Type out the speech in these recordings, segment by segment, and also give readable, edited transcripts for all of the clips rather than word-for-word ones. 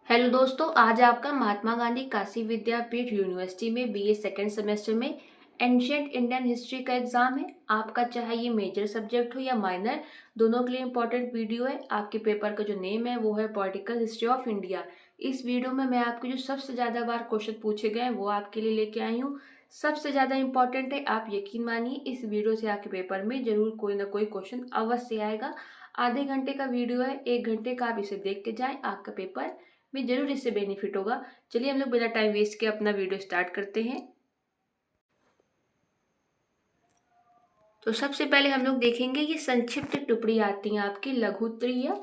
Hello दोस्तों, आज आपका महात्मा गांधी काशी विद्यापीठ यूनिवर्सिटी में बीए सेकेंड सेमेस्टर में एंशियंट इंडियन हिस्ट्री का एग्जाम है। आपका चाहे ये मेजर सब्जेक्ट हो या माइनर, दोनों के लिए इंपॉर्टेंट वीडियो है। आपके पेपर का जो नेम है वो है पॉलिटिकल हिस्ट्री ऑफ इंडिया। इस वीडियो में मैं आपको जो सबसे ज़्यादा बार क्वेश्चन पूछे गए हैं वो आपके लिए लेके आई हूँ। सबसे ज़्यादा इंपॉर्टेंट है, आप यकीन मानिए इस वीडियो से आपके पेपर में जरूर कोई ना कोई क्वेश्चन अवश्य आएगा। आधे घंटे का वीडियो है, 1 घंटे का आप इसे देख के जाएं, आपका पेपर में जरूर इससे बेनिफिट होगा। चलिए हम लोग बिना टाइम वेस्ट के अपना वीडियो स्टार्ट करते हैं। तो सबसे पहले हम लोग देखेंगे ये संक्षिप्त टिप्पणी आती हैं आपकी लघु उत्तरी या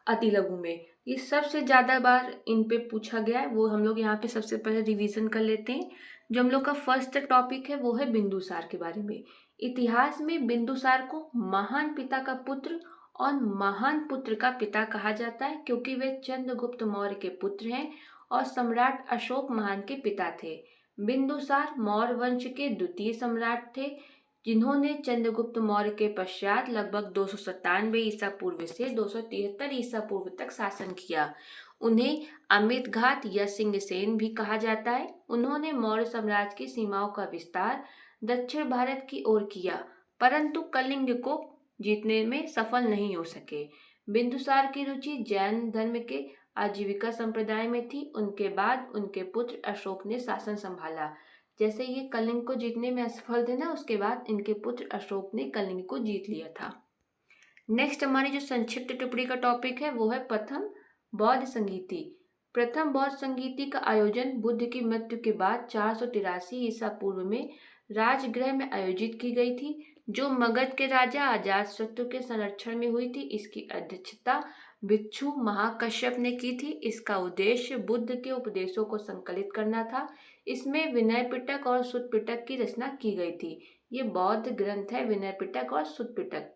अति लघु में। ये सबसे ज्यादा बार इन पे पूछा गया है, वो हम लोग यहाँ पे सबसे पहले रिवीजन कर लेते हैं। जो हम लोग का फर्स्ट टॉपिक है वो है बिंदुसार के बारे में। इतिहास में बिंदुसार को महान पिता का पुत्र और महान पुत्र का पिता कहा जाता है, क्योंकि वे चंद्रगुप्त मौर्य के पुत्र हैं और सम्राट अशोक महान के पिता थे। बिंदुसार मौर्य वंश के द्वितीय सम्राट थे, जिन्होंने चंद्रगुप्त मौर्य के पश्चात लगभग 297 ईसा पूर्व से 273 ईसा पूर्व तक शासन किया। उन्हें अमित घात या सिंहसेन भी कहा जाता है। उन्होंने मौर्य साम्राज्य की सीमाओं का विस्तार दक्षिण भारत की ओर किया, परंतु कलिंग को जीतने में सफल नहीं हो सके। बिंदुसार की रुचि जैन धर्म के आजीविका संप्रदाय में थी। उनके बाद उनके पुत्र अशोक ने शासन संभाला। जैसे ये कलिंग को जीतने में असफल थे ना, उसके बाद इनके पुत्र अशोक ने कलिंग को जीत लिया था। नेक्स्ट हमारी जो संक्षिप्त टिप्पणी का टॉपिक है वो है प्रथम बौद्ध संगीति। प्रथम बौद्ध संगीति का आयोजन बुद्ध की मृत्यु के बाद 483 ईसा पूर्व में राजगृह में आयोजित की गई थी, जो मगध के राजा अजातशत्रु के संरक्षण में हुई थी। इसकी अध्यक्षता भिक्षु महाकश्यप ने की थी। इसका उद्देश्य बुद्ध के उपदेशों को संकलित करना था। इसमें विनय पिटक और सुत्त पिटक की रचना की गई थी। ये बौद्ध ग्रंथ है, विनय पिटक और सुत्त पिटक।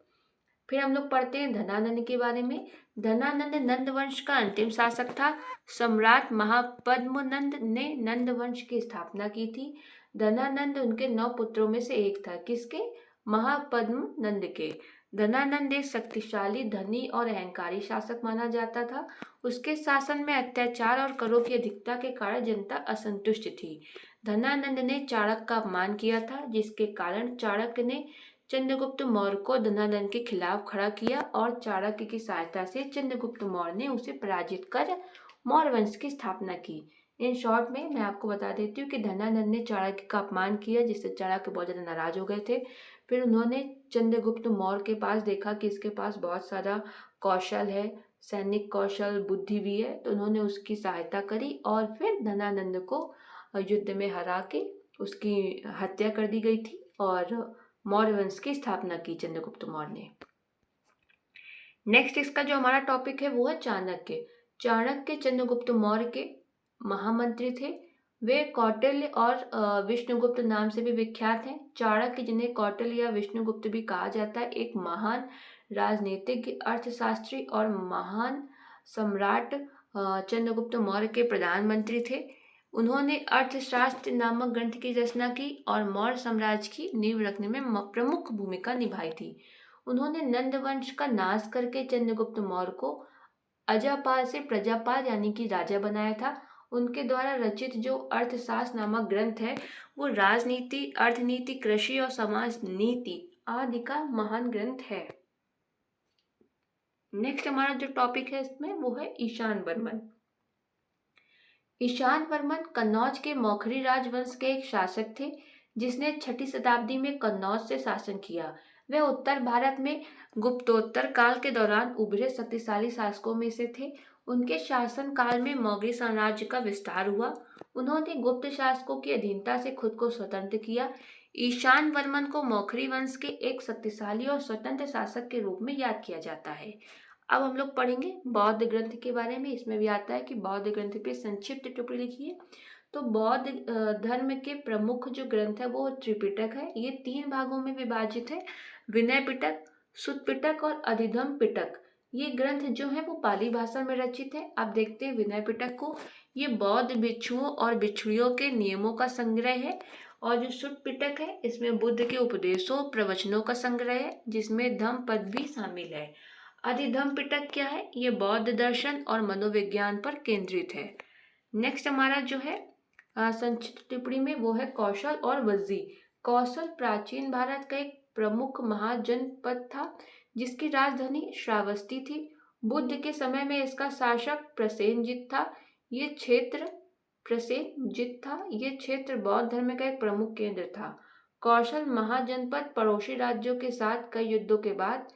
फिर हम लोग पढ़ते हैं धनानंद के बारे में। धनानंद नंद वंश का अंतिम शासक था। सम्राट महापद्मनंद ने नंद वंश की स्थापना की थी। धनानंद उनके 9 पुत्रों में से एक था। किसके? महापद्मनंद के। धनानंद एक शक्तिशाली, धनी और अहंकारी शासक माना जाता था। उसके शासन में अत्याचार और करों की अधिकता के कारण जनता असंतुष्ट थी। धनानंद ने चाणक्य का अपमान किया था, जिसके कारण चाणक्य ने चंद्रगुप्त मौर्य को धनानंद के खिलाफ खड़ा किया और चाणक्य की सहायता से चंद्रगुप्त मौर्य ने उसे पराजित कर मौर्य वंश की स्थापना की। इन शॉर्ट में मैं आपको बता देती हूँ कि धनानंद ने चाणक्य का अपमान किया, जिससे चाणक्य बहुत ज़्यादा नाराज हो गए थे। फिर उन्होंने चंद्रगुप्त मौर्य के पास देखा कि इसके पास बहुत सारा कौशल है, सैनिक कौशल, बुद्धि भी है, तो उन्होंने उसकी सहायता करी और फिर धनानंद को युद्ध में हरा के उसकी हत्या कर दी गई थी और मौर्य वंश की स्थापना की चंद्रगुप्त मौर्य ने। नेक्स्ट इसका जो हमारा टॉपिक है वो है चाणक्य। चाणक्य चंद्रगुप्त मौर्य के महामंत्री थे। वे कौटिल्य और विष्णुगुप्त नाम से भी विख्यात हैं। चाणक्य, जिन्हें कौटिल्य या विष्णुगुप्त भी कहा जाता है, एक महान राजनीतिज्ञ, अर्थशास्त्री और महान सम्राट चंद्रगुप्त मौर्य के प्रधानमंत्री थे। उन्होंने अर्थशास्त्र नामक ग्रंथ की रचना की और मौर्य साम्राज्य की नींव रखने में प्रमुख भूमिका निभाई थी। उन्होंने नंद वंश का नाश करके चंद्रगुप्त मौर्य को अजापाल से प्रजापाल यानी कि राजा बनाया था। उनके द्वारा रचित जो अर्थशास्त्र नामक ग्रंथ है वो राजनीति, अर्थनीति, कृषि और समाज नीति आदि का महान ग्रंथ है। नेक्स्ट हमारा जो टॉपिक है इसमें वो है ईशान वर्मन। ईशान वर्मन कन्नौज के मौखरी राजवंश के एक शासक थे, जिसने 6ठी शताब्दी में कन्नौज से शासन किया। वे उत्तर भारत में गुप्तोत्तर काल के दौरान उभरे शक्तिशाली शासकों में से थे। उनके शासन काल में मौर्य साम्राज्य का विस्तार हुआ। उन्होंने गुप्त शासकों की अधीनता से खुद को स्वतंत्र किया। ईशान वर्मन को मौखरी वंश के एक शक्तिशाली और स्वतंत्र शासक के रूप में याद किया जाता है। अब हम लोग पढ़ेंगे बौद्ध ग्रंथ के बारे में। इसमें भी आता है कि बौद्ध ग्रंथ पे संक्षिप्त टिप्पणी लिखिए। तो बौद्ध धर्म के प्रमुख जो ग्रंथ है वो त्रिपिटक है। ये 3 भागों में विभाजित है, विनय पिटक, सुत्त पिटक और अधिधम्म पिटक। ये ग्रंथ जो है वो पाली भाषा में रचित है। आप देखते हैं विनय पिटक को, ये बौद्ध भिक्षुओं और भिक्षुणियों के नियमों का संग्रह है। और जो सुत्त पिटक है इसमें बुद्ध के उपदेशों, प्रवचनों का संग्रह है, जिसमें धम्म पद भी शामिल है। अधिधम्म पिटक क्या है? ये बौद्ध दर्शन और मनोविज्ञान पर केंद्रित है। नेक्स्ट हमारा जो है संक्षिप्त टिप्पणी में वो है कौशल और वज्जी। कौशल प्राचीन भारत का एक प्रमुख महाजनपद था जिसकी राजधानी श्रावस्ती थी। बुद्ध के समय में इसका शासक प्रसेनजित था। ये क्षेत्र ये क्षेत्र बौद्ध धर्म का एक प्रमुख केंद्र था। कौशल महाजनपद पड़ोसी राज्यों के साथ कई युद्धों के बाद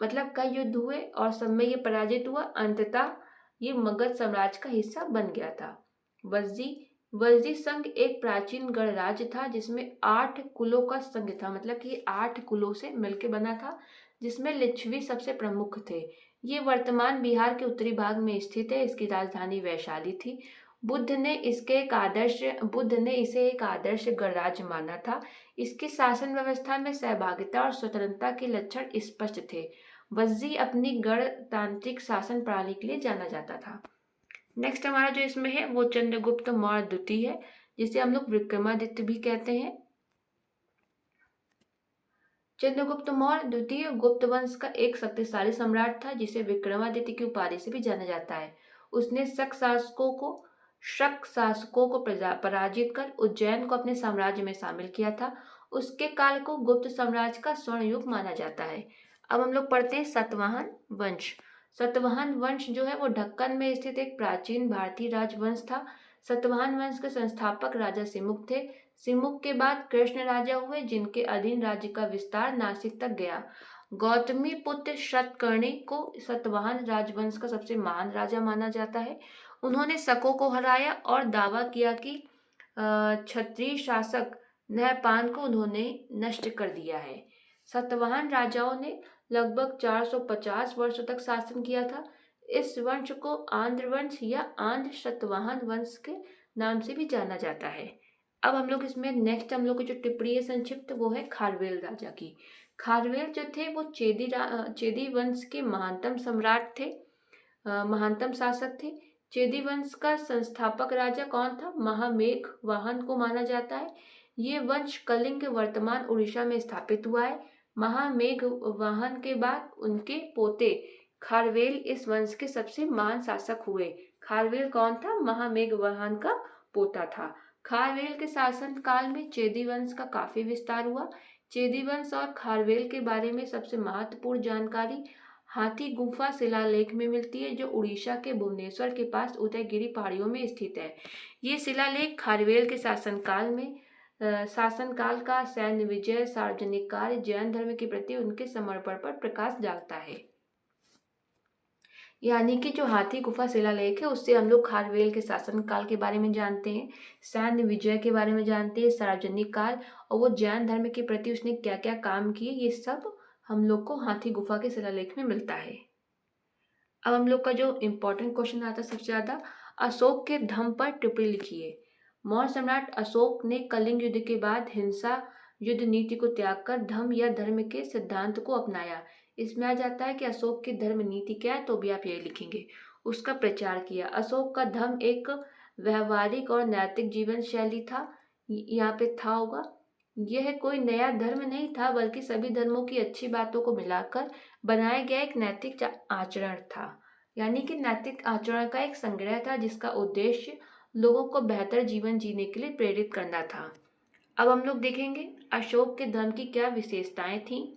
कई युद्ध हुए और सब में ये पराजित हुआ। अंततः ये मगध साम्राज्य का हिस्सा बन गया था। वज्जी वज्जी संघ एक प्राचीन गणराज्य था जिसमें 8 कुलों का संघ था, मतलब कि 8 कुलों से मिलकर बना था, जिसमें लिच्छवी सबसे प्रमुख थे। ये वर्तमान बिहार के उत्तरी भाग में स्थित है। इसकी राजधानी वैशाली थी। बुद्ध ने इसे एक आदर्श गणराज्य माना था। इसकी शासन व्यवस्था में सहभागिता और स्वतंत्रता के लक्षण स्पष्ट थे। वज्जी अपनी गणतांत्रिक शासन प्रणाली के लिए जाना जाता था। नेक्स्ट हमारा जो इसमें है वो चंद्रगुप्त मौर्य द्वितीय है, जिसे हम लोग विक्रमादित्य भी कहते हैं। चंद्रगुप्त मौर्य द्वितीय गुप्त वंश का एक शक्तिशाली सम्राट था जिसे विक्रमादित्य की उपाधि से भी जाना जाता है। उसने शक शासकों को पराजित कर उज्जैन को अपने साम्राज्य में शामिल किया था। उसके काल को गुप्त साम्राज्य का स्वर्ण युग माना जाता है। अब हम लोग पढ़ते हैं सतवाहन वंश। सतवाहन वंश जो है वो ढक्कन में स्थित एक प्राचीन भारतीय राजवंश था। सतवाहन वंश के संस्थापक राजा सिमुक थे। सिमुक के बाद कृष्ण राजा हुए जिनके अधीन राज्य का विस्तार नासिक तक गया। गौतमी पुत्र शतकर्णी को सतवाहन राजवंश का सबसे महान राजा माना जाता है। उन्होंने शकों को हराया और दावा किया कि क्षत्रिय शासक नहपान को उन्होंने नष्ट कर दिया है। सतवाहन राजाओं ने लगभग 450 वर्षों तक शासन किया था। इस वंश को आंध्र वंश या आंध्र सतवाहन वंश के नाम से भी जाना जाता है। अब हम लोग इसमें नेक्स्ट हम लोग की जो टिप्पणी है संक्षिप्त वो है खारवेल राजा की। खारवेल जो थे वो चेदी वंश के महानतम सम्राट थे, महानतम शासक थे। चेदी वंश का संस्थापक राजा कौन था? महामेघ वाहन को माना जाता है। ये वंश कलिंग वर्तमान उड़ीसा में स्थापित हुआ है। महामेघ वाहन के बाद उनके पोते खारवेल इस वंश के सबसे महान शासक हुए। खारवेल कौन था? महामेघ वाहन का पोता था। खारवेल के शासन काल में चेदी वंश का काफी विस्तार हुआ। चेदी वंश और खारवेल के बारे में सबसे महत्वपूर्ण जानकारी हाथी गुफा शिलालेख में मिलती है, जो उड़ीसा के भुवनेश्वर के पास उदयगिरी पहाड़ियों में स्थित है। ये शिलालेख खारवेल के शासनकाल का सैन्य विजय, सार्वजनिक कार्य, जैन धर्म के प्रति उनके समर्पण पर प्रकाश डालता है। यानी कि जो हाथी गुफा शिलालेख है उससे हम लोग खारवेल के शासनकाल के बारे में जानते हैं, सैन्य विजय के बारे में जानते हैं, सार्वजनिक कार्य और वो जैन धर्म के प्रति उसने क्या क्या काम किए, ये सब हम लोग को हाथी गुफा के शिलालेख में मिलता है। अब हम लोग का जो इम्पोर्टेंट क्वेश्चन आता है सबसे ज्यादा, अशोक के धम्म पर टिप्पणी लिखिए। मौर्य सम्राट अशोक ने कलिंग युद्ध के बाद हिंसा युद्ध नीति को त्याग कर धम्म या धर्म के सिद्धांत को अपनाया। इसमें आ जाता है कि अशोक की धर्म नीति क्या है, तो भी आप यही लिखेंगे। उसका प्रचार किया। अशोक का धर्म एक व्यवहारिक और नैतिक जीवन शैली था। यहाँ पे था होगा। यह कोई नया धर्म नहीं था बल्कि सभी धर्मों की अच्छी बातों को मिलाकर बनाया गया एक नैतिक आचरण था। यानी कि नैतिक आचरण का एक संग्रह था जिसका उद्देश्य लोगों को बेहतर जीवन जीने के लिए प्रेरित करना था। अब हम लोग देखेंगे अशोक के धर्म की क्या विशेषताएं थीं।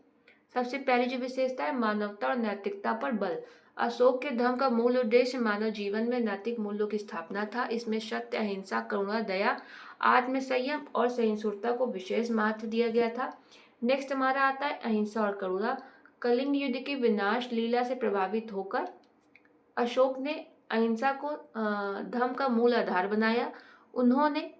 सबसे पहली जो विशेषता है मानवता और नैतिकता पर बल। अशोक के धर्म का मूल उद्देश्य मानव जीवन में नैतिक मूल्यों की स्थापना था। इसमें सत्य, अहिंसा, करुणा, दया, आत्मसंयम और सहिष्णुता को विशेष महत्व दिया गया था। नेक्स्ट हमारा आता है अहिंसा और करुणा। कलिंग युद्ध की विनाश लीला से प्रभावित होकर अशोक ने अहिंसा को धर्म का मूल आधार बनाया। उन्होंने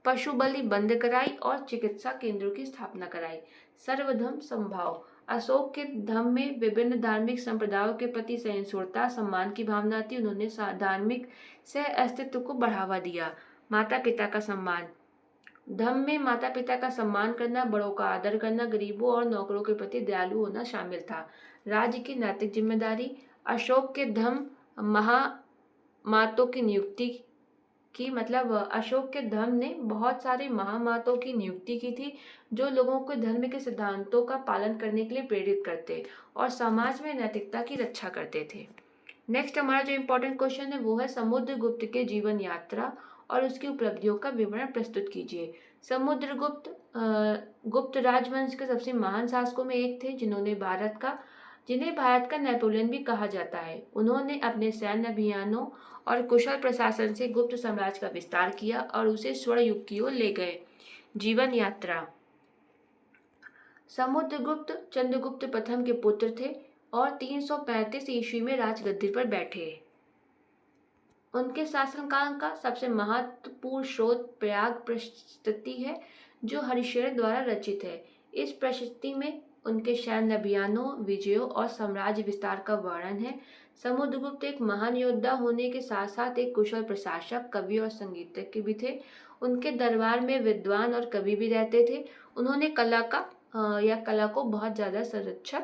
पशु बलि बंद कराई और चिकित्सा केंद्रों की स्थापना कराई। सर्वधर्म समभाव। अशोक के धर्म में विभिन्न धार्मिक संप्रदायों के प्रति सहिष्णुता, सम्मान की भावना थी। उन्होंने धार्मिक सह अस्तित्व को बढ़ावा दिया। माता पिता का सम्मान। धर्म में माता पिता का सम्मान करना, बड़ों का आदर करना, गरीबों और नौकरों के प्रति दयालु होना शामिल था। राज्य की नैतिक जिम्मेदारी। अशोक के धर्म महामातों की नियुक्ति कि मतलब अशोक के धर्म ने बहुत सारे महामातों की नियुक्ति की थी, जो लोगों को धर्म के सिद्धांतों का पालन करने के लिए प्रेरित करते और समाज में नैतिकता की रक्षा करते थे। नेक्स्ट हमारा जो इम्पोर्टेंट क्वेश्चन है वो है समुद्रगुप्त के जीवन यात्रा और उसकी उपलब्धियों का विवरण प्रस्तुत कीजिए। समुद्रगुप्त गुप्त राजवंश के सबसे महान शासकों में एक थे, जिन्हें भारत का नेपोलियन भी कहा जाता है। उन्होंने अपने सैन्य अभियानों और कुशल प्रशासन से गुप्त साम्राज्य का विस्तार किया और उसे स्वर्ण युग की ओर ले गए। जीवन यात्रा। समुद्रगुप्त चंद्रगुप्त प्रथम के पुत्र थे और 335 ईस्वी में राजगद्दी पर बैठे। उनके शासनकाल का सबसे महत्वपूर्ण स्रोत प्रयाग प्रशस्ति है, जो हरिश्चंद्र द्वारा रचित है। इस प्रशस्ति में उनके सैन्य अभियानों, विजयों और साम्राज्य विस्तार का वर्णन है। समुद्रगुप्त एक महान योद्धा होने के साथ साथ एक कुशल प्रशासक, कवि और संगीतज्ञ भी थे। उनके दरबार में विद्वान और कवि भी रहते थे। उन्होंने कला को बहुत ज़्यादा संरक्षण।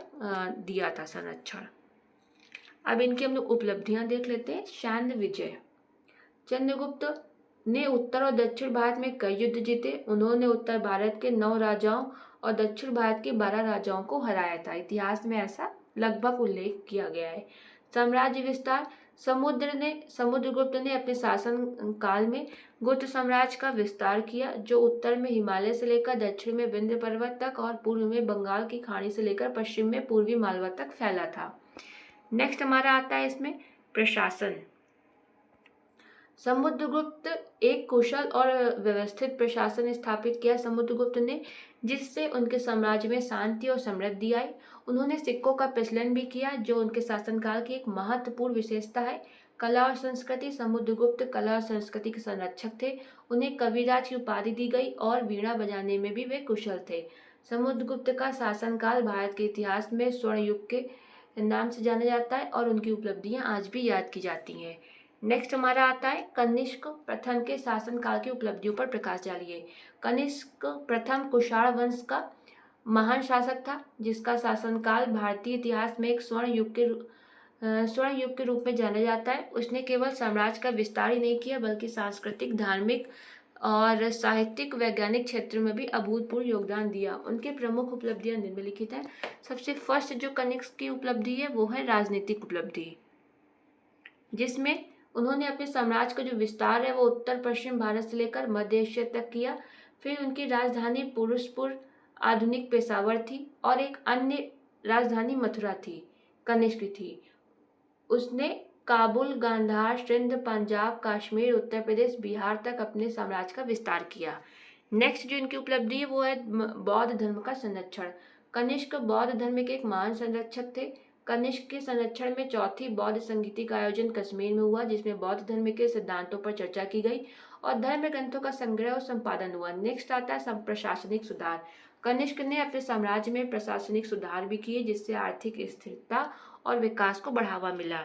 अब इनकी हम लोग उपलब्धियां देख लेते हैं। सैन्य विजय। चंद्रगुप्त ने उत्तर और दक्षिण भारत में कई युद्ध जीते। उन्होंने उत्तर भारत के 9 राजाओं और दक्षिण भारत के 12 राजाओं को हराया था। इतिहास में ऐसा लगभग उल्लेख किया गया है। साम्राज्य विस्तार। समुद्रगुप्त ने अपने शासन काल में गुप्त साम्राज्य का विस्तार किया, जो उत्तर में हिमालय से लेकर दक्षिण में विंध्य पर्वत तक और पूर्व में बंगाल की खाड़ी से लेकर पश्चिम में पूर्वी मालवा तक फैला था। नेक्स्ट हमारा आता है इसमें प्रशासन। समुद्रगुप्त एक कुशल और व्यवस्थित प्रशासन स्थापित किया समुद्रगुप्त ने, जिससे उनके साम्राज्य में शांति और समृद्धि आई। उन्होंने सिक्कों का प्रचलन भी किया, जो उनके शासनकाल की एक महत्वपूर्ण विशेषता है। कला और संस्कृति। समुद्रगुप्त कला और संस्कृति के संरक्षक थे। उन्हें कविराज की उपाधि दी गई और वीणा बजाने में भी वे कुशल थे। समुद्रगुप्त का शासनकाल भारत के इतिहास में स्वर्ण युग के नाम से जाना जाता है और उनकी उपलब्धियां आज भी याद की जाती हैं। नेक्स्ट हमारा आता है कनिष्क प्रथम के शासनकाल की उपलब्धियों पर प्रकाश डालिए। कनिष्क प्रथम कुषाण वंश का महान शासक था, जिसका शासनकाल भारतीय इतिहास में एक स्वर्ण युग के रूप में जाना जाता है। उसने केवल साम्राज्य का विस्तार ही नहीं किया, बल्कि सांस्कृतिक, धार्मिक और साहित्यिक, वैज्ञानिक क्षेत्रों में भी अभूतपूर्व योगदान दिया। उनके प्रमुख उपलब्धियां निम्नलिखित हैं। सबसे फर्स्ट जो कनिष्क की उपलब्धि है वो है राजनीतिक उपलब्धि, जिसमें उन्होंने अपने साम्राज्य का जो विस्तार है वो उत्तर पश्चिम भारत से लेकर मध्य एशिया तक किया। फिर उनकी राजधानी पुरुषपुर, आधुनिक पेशावर थी, और एक अन्य राजधानी मथुरा थी, कनिष्क थी। उसने काबुल, गांधार, सिंध, पंजाब, कश्मीर, उत्तर प्रदेश, बिहार तक अपने साम्राज्य का विस्तार किया। नेक्स्ट जो इनकी उपलब्धि है वो है बौद्ध धर्म का संरक्षण। कनिष्क बौद्ध धर्म के एक महान संरक्षक थे। कनिष्क के संरक्षण में चौथी बौद्ध संगीति का आयोजन कश्मीर में हुआ, जिसमें बौद्ध धर्म के सिद्धांतों पर चर्चा की गई और धर्म ग्रंथों का संग्रह और संपादन हुआ। नेक्स्ट आता है प्रशासनिक सुधार। कनिष्क ने अपने साम्राज्य में प्रशासनिक सुधार भी किए, जिससे आर्थिक स्थिरता और विकास को बढ़ावा मिला।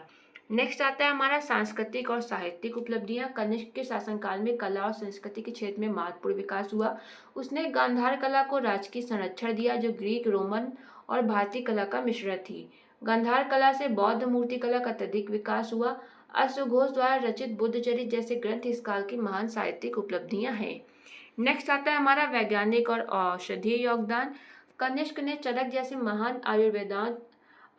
नेक्स्ट आता है हमारा सांस्कृतिक और साहित्यिक उपलब्धियां। कनिष्क के शासनकाल में कला और संस्कृति के क्षेत्र में महत्वपूर्ण विकास हुआ। उसने गांधार कला को राजकीय संरक्षण दिया, जो ग्रीक, रोमन और भारतीय कला का मिश्रण थी। गांधार कला से बौद्ध मूर्ति कला का अत्यधिक विकास हुआ। अश्वघोष द्वारा रचित बुद्धचरित जैसे ग्रंथ इस काल की महान साहित्यिक उपलब्धियां हैं। नेक्स्ट आता है हमारा वैज्ञानिक और औषधीय योगदान। कनिष्क ने चरक जैसे महान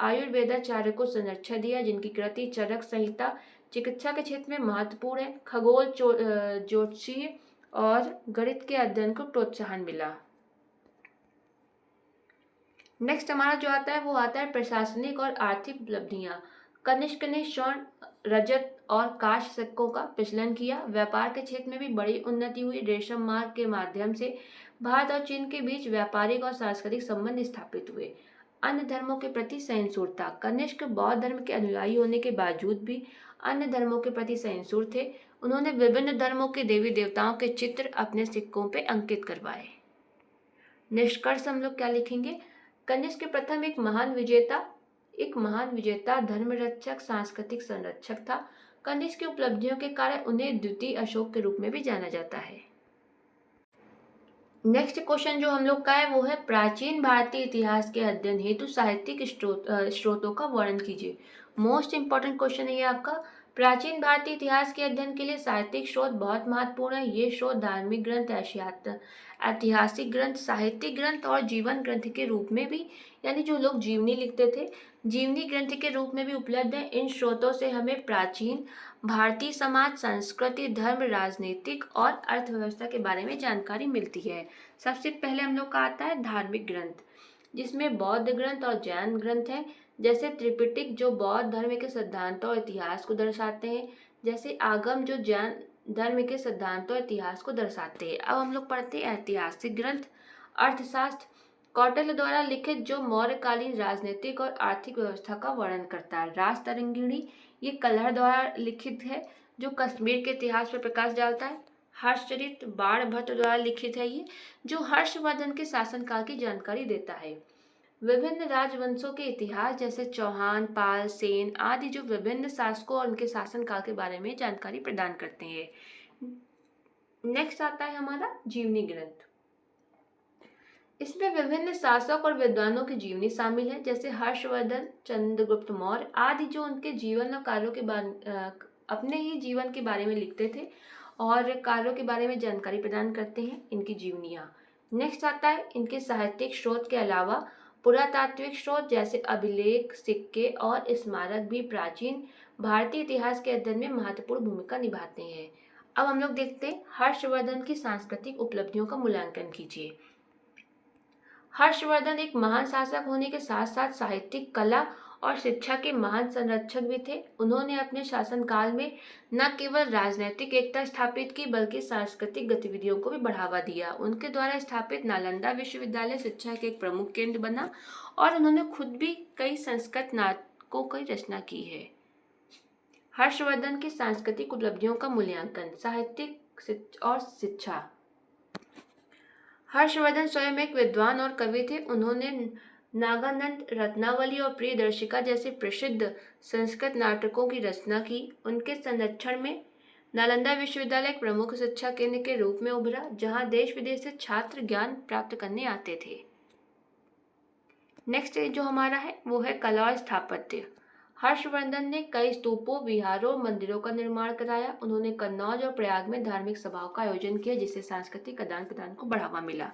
आयुर्वेदाचार्य को संरक्षण दिया, जिनकी कृति चरक संहिता चिकित्सा के क्षेत्र में महत्वपूर्ण है। खगोल, ज्योतिषीय और गणित के अध्ययन को प्रोत्साहन मिला। नेक्स्ट हमारा जो आता है वो आता है प्रशासनिक और आर्थिक उपलब्धियां। कनिष्क ने स्वर्ण, रजत और कांस्य सिक्कों का प्रचलन किया। व्यापार के क्षेत्र में भी बड़ी उन्नति हुई। रेशम मार्ग के माध्यम से भारत और चीन के बीच व्यापारिक और सांस्कृतिक संबंध स्थापित हुए। अन्य धर्मों के प्रति सहिष्णुता। कनिष्क बौद्ध धर्म के अनुयायी होने के बावजूद भी अन्य धर्मों के प्रति सहिष्णु थे। उन्होंने विभिन्न धर्मों के देवी देवताओं के चित्र अपने सिक्कों पर अंकित करवाए। निष्कर्ष हम लोग क्या लिखेंगे? कनिष्क प्रथम एक महान विजेता, धर्मरक्षक, सांस्कृतिक संरक्षक था। कनिष्क की उपलब्धियों के कारण उन्हें द्वितीय अशोक के रूप में भी जाना जाता है। नेक्स्ट क्वेश्चन जो हम लोग का है वो है प्राचीन भारतीय इतिहास के अध्ययन हेतु साहित्यिक स्रोतों का वर्णन कीजिए। मोस्ट इंपॉर्टेंट क्वेश्चन है ये आपका। प्राचीन भारतीय इतिहास के अध्ययन के लिए साहित्यिक स्रोत बहुत महत्वपूर्ण है। ये स्रोत धार्मिक ग्रंथ, ऐतिहासिक ग्रंथ, साहित्यिक ग्रंथ और जीवन ग्रंथ के रूप में भी, यानी जो लोग जीवनी लिखते थे, जीवनी ग्रंथ के रूप में भी उपलब्ध है। इन स्रोतों से हमें प्राचीन भारतीय समाज, संस्कृति, धर्म, राजनीतिक और अर्थव्यवस्था के बारे में जानकारी मिलती है। सबसे पहले हम लोग का आता है धार्मिक ग्रंथ, जिसमें बौद्ध ग्रंथ और जैन ग्रंथ हैं। जैसे त्रिपिटक जो बौद्ध धर्म के सिद्धांतों और इतिहास को दर्शाते हैं, जैसे आगम जो जैन धर्म के सिद्धांतों और इतिहास को दर्शाते हैं। अब हम लोग पढ़ते हैं ऐतिहासिक ग्रंथ। अर्थशास्त्र कौटिल्य द्वारा लिखित जो मौर्यकालीन राजनीतिक और आर्थिक व्यवस्था का वर्णन करता है। राजतरंगिणी ये कलहर द्वारा लिखित है जो कश्मीर के इतिहास पर प्रकाश डालता है। हर्षचरित बाणभट्ट द्वारा लिखित है ये, जो हर्षवर्धन के शासनकाल की जानकारी देता है। विभिन्न राजवंशों के इतिहास जैसे चौहान, पाल, सेन आदि जो विभिन्न शासकों और उनके शासनकाल के बारे में जानकारी प्रदान करते हैं। नेक्स्ट आता है हमारा जीवनी ग्रंथ। इसमें विभिन्न शासक और विद्वानों की जीवनी शामिल है, जैसे हर्षवर्धन, चंद्रगुप्त मौर्य आदि जो उनके जीवन और कार्यों के अपने ही जीवन के बारे में लिखते थे और कार्यों के बारे में जानकारी प्रदान करते हैं, इनकी जीवनियाँ। नेक्स्ट आता है इनके साहित्यिक स्रोत के अलावा पुरातात्विक स्रोत जैसे अभिलेख, सिक्के और स्मारक भी प्राचीन भारतीय इतिहास के अध्ययन में महत्वपूर्ण भूमिका निभाते हैं। अब हम लोग देखते हैं हर्षवर्धन की सांस्कृतिक उपलब्धियों का मूल्यांकन कीजिए। हर्षवर्धन एक महान शासक होने के साथ साथ साहित्यिक, कला और शिक्षा के महान संरक्षक भी थे। उन्होंने अपने शासनकाल में न केवल राजनीतिक एकता स्थापित की बल्कि सांस्कृतिक गतिविधियों को भी बढ़ावा दिया। उनके द्वारा स्थापित नालंदा विश्वविद्यालय शिक्षा के एक प्रमुख केंद्र बना और उन्होंने खुद भी कई संस्कृत नाटकों की रचना की है। हर्षवर्धन की सांस्कृतिक उपलब्धियों का मूल्यांकन, साहित्यिक और शिक्षा। हर्षवर्धन स्वयं एक विद्वान और कवि थे। उन्होंने नागानंद, रत्नावली और प्रियदर्शिका जैसे प्रसिद्ध संस्कृत नाटकों की रचना की। उनके संरक्षण में नालंदा विश्वविद्यालय एक प्रमुख शिक्षा केंद्र के रूप में उभरा, जहां देश विदेश से छात्र ज्ञान प्राप्त करने आते थे। नेक्स्ट जो हमारा है वो है कला और स्थापत्य। हर्षवर्धन ने कई स्तूपों, विहारों, मंदिरों का निर्माण कराया। उन्होंने कन्नौज और प्रयाग में धार्मिक सभाओं का आयोजन किया, जिससे सांस्कृतिक आदान प्रदान को बढ़ावा मिला।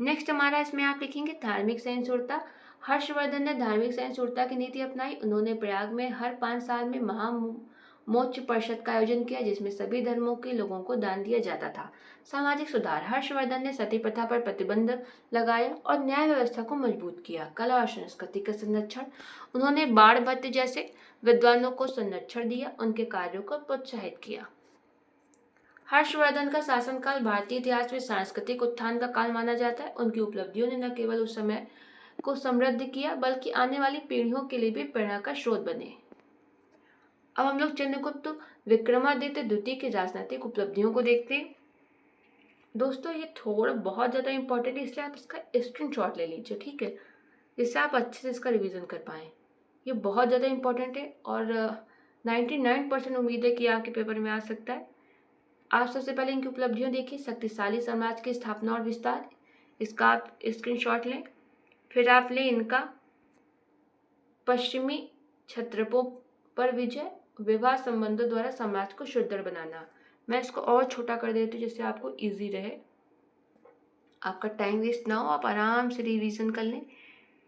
नेक्स्ट हमारा इसमें आप लिखेंगे धार्मिक सहिष्णुता। हर्षवर्धन ने धार्मिक सहिष्णुता की नीति अपनाई। उन्होंने प्रयाग में हर 5 साल में महामोक्ष परिषद का आयोजन किया, जिसमें सभी धर्मों के लोगों को दान दिया जाता था। सामाजिक सुधार। हर्षवर्धन ने सती प्रथा पर प्रतिबंध लगाया और न्याय व्यवस्था को मजबूत किया। कला और संस्कृति का संरक्षण। उन्होंने बाणभट्ट जैसे विद्वानों को संरक्षण दिया, उनके कार्यों को प्रोत्साहित किया। हर्षवर्धन का शासनकाल भारतीय इतिहास में सांस्कृतिक उत्थान का काल माना जाता है। उनकी उपलब्धियों ने न केवल उस समय को समृद्ध किया बल्कि आने वाली पीढ़ियों के लिए भी प्रेरणा का स्रोत बने। अब हम लोग चंद्रगुप्त विक्रमादित्य द्वितीय की राजनीतिक उपलब्धियों को देखते हैं। दोस्तों ये थोड़ा बहुत ज़्यादा इंपॉर्टेंट है, इसलिए आप इसका स्क्रीनशॉट ले लीजिए, ठीक है, जिससे आप अच्छे से इसका रिवीजन कर पाएँ। ये बहुत ज़्यादा इंपॉर्टेंट है और 99% उम्मीद है कि आपके पेपर में आ सकता है। आप सबसे पहले इनकी उपलब्धियां देखिए। शक्तिशाली साम्राज्य की स्थापना और विस्तार, इसका आप स्क्रीनशॉट लें। फिर आप लें इनका पश्चिमी क्षत्रपों पर विजय, विवाह संबंधों द्वारा समाज को सुदृढ़ बनाना। मैं इसको और छोटा कर देती हूँ जिससे आपको इजी रहे, आपका टाइम वेस्ट ना हो, आप आराम से रिवीजन कर लें।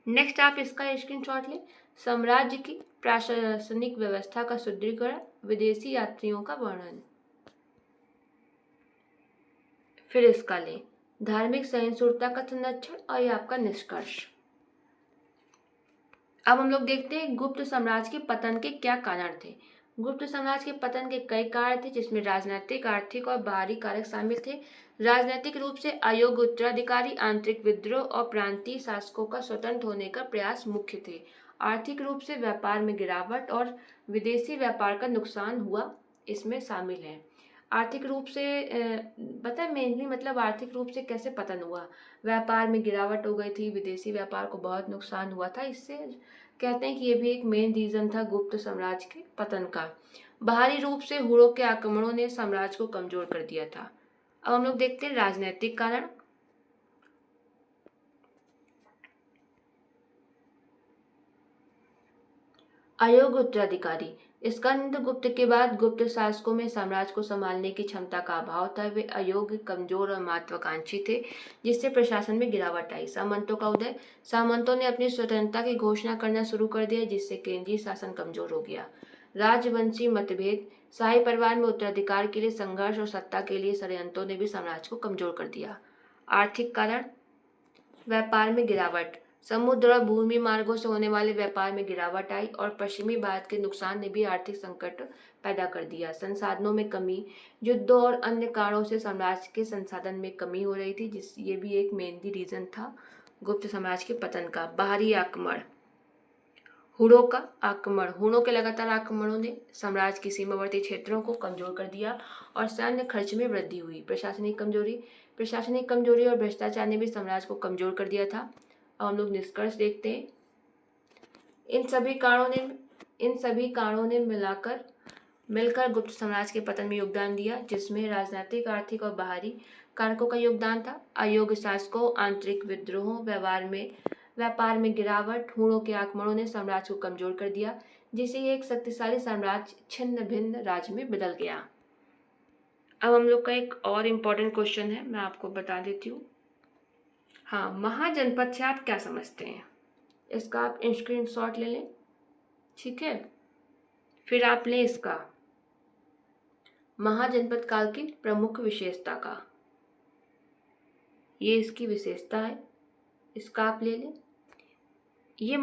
नेक्स्ट आप इसका स्क्रीनशॉट लें। साम्राज्य की प्रशासनिक व्यवस्था का सुदृढ़ीकरण, विदेशी यात्रियों का वर्णन। फिर इसका लें धार्मिक सहिष्णुता का संरक्षण और ये आपका निष्कर्ष। अब हम लोग देखते हैं गुप्त साम्राज्य के पतन के क्या कारण थे। गुप्त साम्राज्य के पतन के कई कारण थे, जिसमें राजनीतिक, आर्थिक और बाहरी कारक शामिल थे। राजनीतिक रूप से अयोग्य उत्तराधिकारी, आंतरिक विद्रोह और प्रांतीय शासकों का स्वतंत्र होने का प्रयास मुख्य थे। आर्थिक रूप से व्यापार में गिरावट और विदेशी व्यापार का नुकसान हुआ, इसमें शामिल है। आर्थिक रूप से पता है मेनली मतलब आर्थिक रूप से कैसे पतन हुआ, व्यापार में गिरावट हो गई थी, विदेशी व्यापार को बहुत नुकसान हुआ था। इससे कहते हैं कि ये भी एक मेन रीजन था गुप्त साम्राज्य के पतन का। बाहरी रूप से हुड़ों के आक्रमणों ने साम्राज्य को कमजोर कर दिया था। अब हम लोग देखते हैं राजनीतिक कारण। अयोग्य उत्तराधिकारी, स्कंदगुप्त के बाद गुप्त शासकों में साम्राज्य को संभालने की क्षमता का अभाव था। वे अयोग्य, कमजोर और महत्वाकांक्षी थे, जिससे प्रशासन में गिरावट आई। सामंतों का उदय। सामंतों ने अपनी स्वतंत्रता की घोषणा करना शुरू कर दिया, जिससे केंद्रीय शासन कमजोर हो गया। राजवंशी मतभेद। शाही परिवार में उत्तराधिकार के लिए संघर्ष और सत्ता के लिए षड्यंत्रों ने भी साम्राज्य को कमजोर कर दिया। आर्थिक कारण। व्यापार में गिरावट। समुद्र और भूमि मार्गों से होने वाले व्यापार में गिरावट आई और पश्चिमी भारत के नुकसान ने भी आर्थिक संकट पैदा कर दिया। संसाधनों में कमी। युद्धों और अन्य कारणों से साम्राज्य के संसाधन में कमी हो रही थी, ये भी एक मेनली रीजन था गुप्त साम्राज्य के पतन का। बाहरी आक्रमण। हुणों का आक्रमण। हुणों के लगातार आक्रमणों ने साम्राज्य के सीमावर्ती क्षेत्रों को कमजोर कर दिया और सैन्य खर्च में वृद्धि हुई। प्रशासनिक कमजोरी और भ्रष्टाचार ने भी साम्राज्य को कमजोर कर दिया था। अब हम लोग निष्कर्ष देखते हैं। इन सभी कारणों ने मिलकर गुप्त साम्राज्य के पतन में योगदान दिया, जिसमें राजनीतिक, आर्थिक और बाहरी कारकों का योगदान था। अयोग्य शासकों, आंतरिक विद्रोहों, व्यापार में गिरावट, हुणों के आक्रमणों ने साम्राज्य को कमजोर कर दिया, जिससे एक शक्तिशाली साम्राज्य छिन्न भिन्न राज्य में बदल गया। अब हम लोग का एक और इम्पोर्टेंट क्वेश्चन है, मैं आपको बता देती हूँ। हाँ, महाजनपद से आप क्या समझते हैं? इसका आप स्क्रीनशॉट ले लें, ठीक है। फिर आप लें इसका महाजनपद काल की प्रमुख विशेषता का, ये इसकी विशेषता है, इसका आप ले लें। ये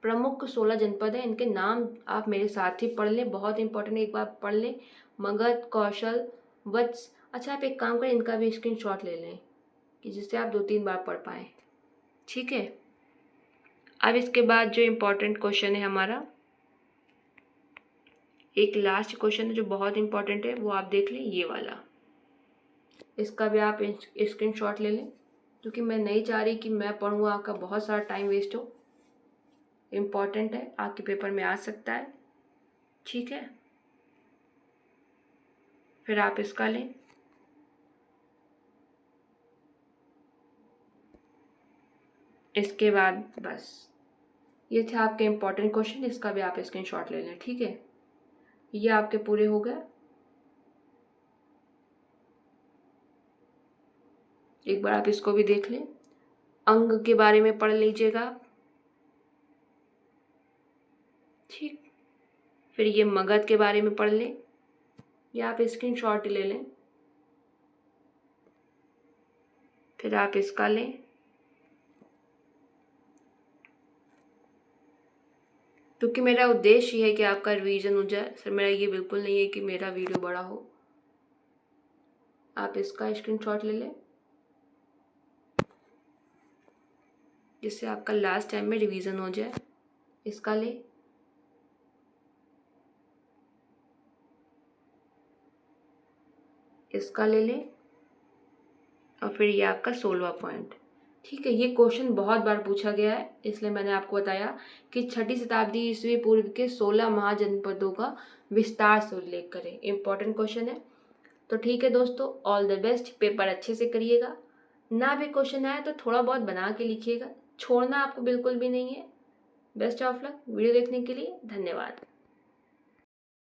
प्रमुख 16 जनपद है, इनके नाम आप मेरे साथ ही पढ़ लें, बहुत इंपॉर्टेंट है, एक बार पढ़ लें। मगध, कौशल, वत्स। अच्छा, आप एक काम करें, इनका भी स्क्रीनशॉट ले लें कि जिससे आप 2-3 बार पढ़ पाएँ, ठीक है। अब इसके बाद जो इम्पोर्टेंट क्वेश्चन है हमारा, एक लास्ट क्वेश्चन है जो बहुत इंपॉर्टेंट है, वो आप देख लें, ये वाला। इसका भी आप स्क्रीनशॉट ले लें, क्योंकि मैं नहीं चाह रही कि मैं पढ़ूँ, आपका बहुत सारा टाइम वेस्ट हो। इम्पॉर्टेंट है, आपके पेपर में आ सकता है, ठीक है। फिर आप इसका लें। इसके बाद बस ये थे आपके इम्पोर्टेंट क्वेश्चन, इसका भी आप स्क्रीनशॉट ले लें, ठीक है। ये आपके पूरे हो गए। एक बार आप इसको भी देख लें, अंग के बारे में पढ़ लीजिएगा, ठीक। फिर ये मगध के बारे में पढ़ लें, ये आप स्क्रीनशॉट ले लें। फिर आप इसका लें, क्योंकि मेरा उद्देश्य ये है कि आपका रिवीजन हो जाए। सर, मेरा ये बिल्कुल नहीं है कि मेरा वीडियो बड़ा हो। आप इसका स्क्रीनशॉट ले लें, जिससे आपका लास्ट टाइम में रिवीजन हो जाए। इसका लें, इसका ले लें, और फिर ये आपका 16वां पॉइंट, ठीक है। ये क्वेश्चन बहुत बार पूछा गया है, इसलिए मैंने आपको बताया कि 6ठी शताब्दी ईस्वी पूर्व के 16 महाजनपदों का विस्तार से उल्लेख करें। इंपॉर्टेंट क्वेश्चन है। तो ठीक है दोस्तों, ऑल द बेस्ट, पेपर अच्छे से करिएगा। ना भी क्वेश्चन आए तो थोड़ा बहुत बना के लिखिएगा, छोड़ना आपको बिल्कुल भी नहीं है। Best of luck. वीडियो देखने के लिए धन्यवाद।